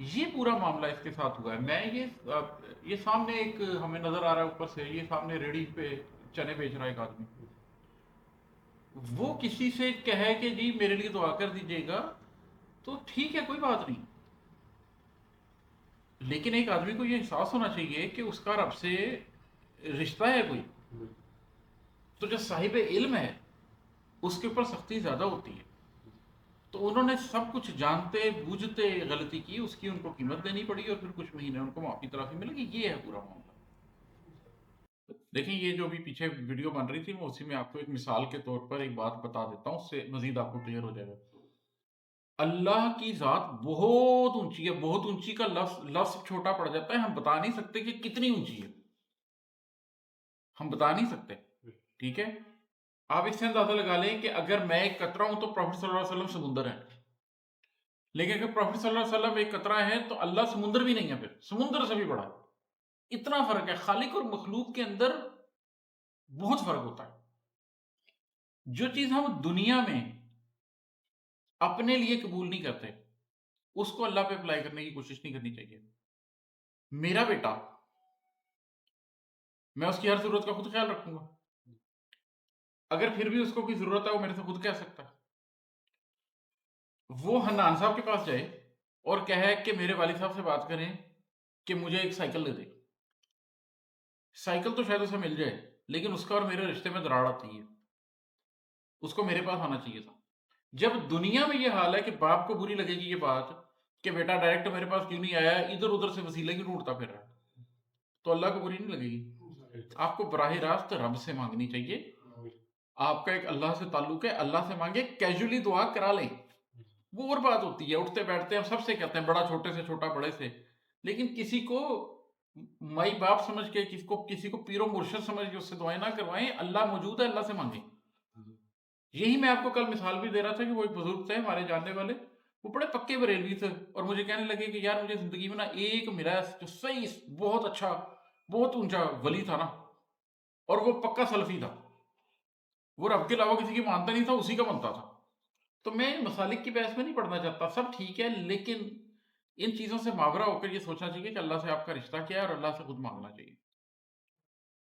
یہ پورا معاملہ اس کے ساتھ ہوا ہے. میں یہ سامنے ایک ہمیں نظر آ رہا ہے اوپر سے، یہ سامنے ریڑھی پہ چنے بیچ رہا ہے ایک آدمی. وہ کسی سے کہے کہ جی میرے لیے دعا کر دیجیے گا تو ٹھیک ہے، کوئی بات نہیں. لیکن ایک آدمی کو یہ احساس ہونا چاہیے کہ اس کا رب سے رشتہ ہے کوئی. تو جو صاحب علم ہے اس کے اوپر سختی زیادہ ہوتی ہے. تو انہوں نے سب کچھ جانتے بوجھتے غلطی کی، اس کی ان کو قیمت دینی پڑی اور پھر کچھ مہینے ان کو معافی تلافی مل گئی. یہ ہے پورا معاملہ. دیکھیں یہ جو بھی پیچھے ویڈیو بن رہی تھی، میں اسی میں آپ کو ایک مثال کے طور پر ایک بات بتا دیتا ہوں، اس سے مزید آپ کو کلیئر ہو جائے گا. اللہ کی ذات بہت اونچی ہے. بہت اونچی کا لفظ چھوٹا پڑ جاتا ہے، ہم بتا نہیں سکتے کہ کتنی اونچی ہے، ہم بتا نہیں سکتے. ٹھیک ہے، آپ اس سے اندازہ لگا لیں کہ اگر میں ایک قطرہ ہوں تو پروفیٹ صلی اللہ علیہ وسلم سمندر ہے. لیکن اگر پروفیٹ صلی اللہ علیہ وسلم ایک قطرہ ہے تو اللہ سمندر بھی نہیں ہے، پھر سمندر سے بھی بڑا ہے. اتنا فرق ہے. خالق اور مخلوق کے اندر بہت فرق ہوتا ہے. جو چیز ہم دنیا میں اپنے لیے قبول نہیں کرتے اس کو اللہ پہ اپلائی کرنے کی کوشش نہیں کرنی چاہیے. میرا بیٹا، میں اس کی ہر ضرورت کا خود خیال رکھوں گا. اگر پھر بھی اس کو کوئی ضرورت ہے وہ میرے سے خود کہہ سکتا ہے. وہ حنان صاحب کے پاس جائے اور کہے کہ میرے والد صاحب سے بات کریں کہ مجھے ایک سائیکل دے دے. سائیکل تو شاید اسے مل جائے، لیکن اس کا اور میرے رشتے میں دراڑ آتی ہے. اس کو میرے پاس آنا چاہیے تھا. جب دنیا میں یہ حال ہے کہ باپ کو بری لگے گی یہ بات کہ بیٹا ڈائریکٹ میرے پاس کیوں نہیں آیا، ادھر ادھر سے وسیلے کیوں ڈھونڈتا پھر رہا ہے، تو اللہ کو بری نہیں لگے گی. آپ کو براہ راست رب سے مانگنی چاہیے. آپ کا ایک اللہ سے تعلق ہے، اللہ سے مانگے. کیجولی دعا کرا لیں وہ اور بات ہوتی ہے. اٹھتے بیٹھتے ہم سب سے کہتے ہیں، بڑا چھوٹے سے، چھوٹا بڑے سے. لیکن کسی کو مائی باپ سمجھ کے، کسی کو پیر و مرشد سمجھ کے اس سے دعائیں نہ کروائیں. اللہ موجود ہے، اللہ سے مانگیں. یہی میں آپ کو کل مثال بھی دے رہا تھا کہ وہ ایک بزرگ تھے ہمارے جاننے والے، وہ بڑے پکے بریلوی تھے اور مجھے کہنے لگے کہ یار مجھے زندگی میں نا ایک ملا ہے جو صحیح بہت اچھا بہت اونچا ولی تھا نا، اور وہ پکا سلفی تھا. وہ رب کے علاوہ کسی کی مانتا نہیں تھا، اسی کا بنتا تھا. تو میں مسالک کی بحث میں نہیں پڑھنا چاہتا، سب ٹھیک ہے، لیکن ان چیزوں سے ماورا ہو کر یہ سوچنا چاہیے کہ اللہ سے آپ کا رشتہ کیا ہے اور اللہ سے خود مانگنا چاہیے.